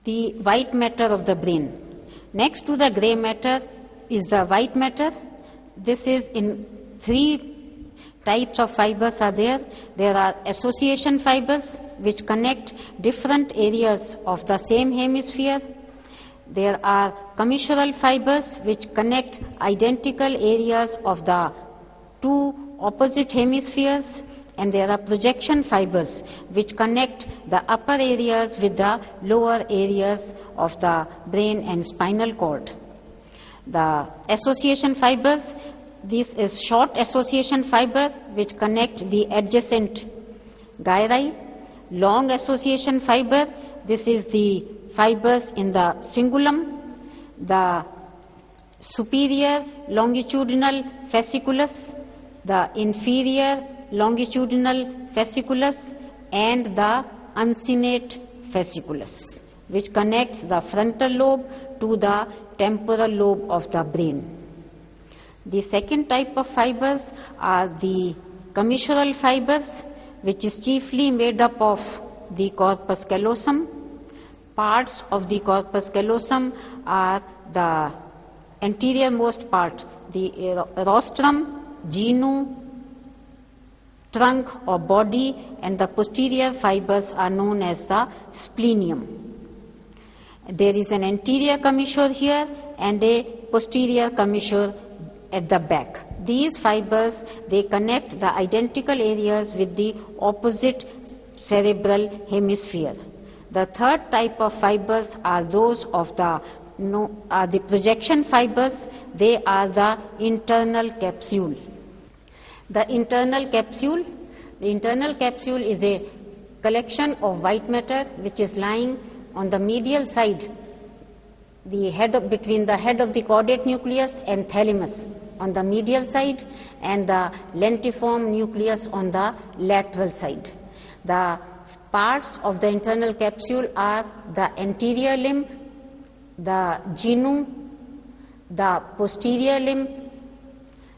the white matter of the brain. Next to the gray matter is the white matter. This is in three types of fibers are there. There are association fibers which connect different areas of the same hemisphere. There are commissural fibers which connect identical areas of the two opposite hemispheres, and there are projection fibers which connect the upper areas with the lower areas of the brain and spinal cord. The association fibers, this is short association fiber which connect the adjacent gyri. Long association fiber, this is the fibers in the cingulum, the superior longitudinal fasciculus, the inferior longitudinal fasciculus, and the uncinate fasciculus, which connects the frontal lobe to the temporal lobe of the brain. The second type of fibers are the commissural fibers, which is chiefly made up of the corpus callosum. Parts of the corpus callosum are the anterior-most part, the rostrum, genu, trunk or body, and the posterior fibers are known as the splenium. There is an anterior commissure here and a posterior commissure at the back. These fibers, they connect the identical areas with the opposite cerebral hemisphere. The third type of fibers are those of the projection fibers. They are the internal capsule. The internal capsule is a collection of white matter which is lying on the medial side, between the head of the caudate nucleus and thalamus on the medial side, and the lentiform nucleus on the lateral side. The parts of the internal capsule are the anterior limb, the genu, the posterior limb,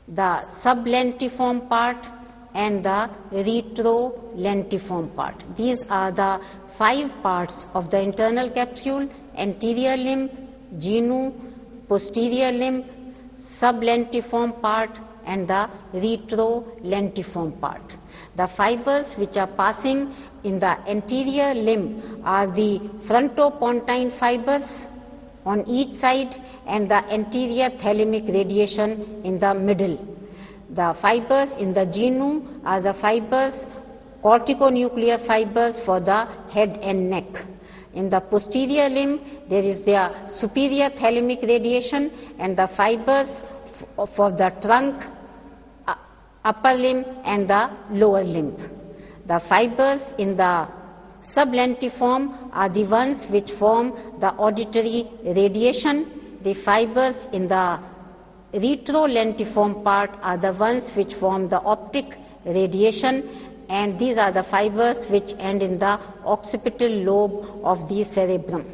the sublentiform part, and the retrolentiform part. These are the 5 parts of the internal capsule: anterior limb, genu, posterior limb, sublentiform part, and the retrolentiform part. The fibers which are passing in the anterior limb are the frontopontine fibers on each side and the anterior thalamic radiation in the middle. The fibers in the genu are the fibers, corticonuclear fibers for the head and neck. In the posterior limb, there is the superior thalamic radiation and the fibers for the trunk, upper limb, and the lower limb. The fibers in the sublentiform are the ones which form the auditory radiation. The fibers in the retrolentiform part are the ones which form the optic radiation, and these are the fibers which end in the occipital lobe of the cerebrum.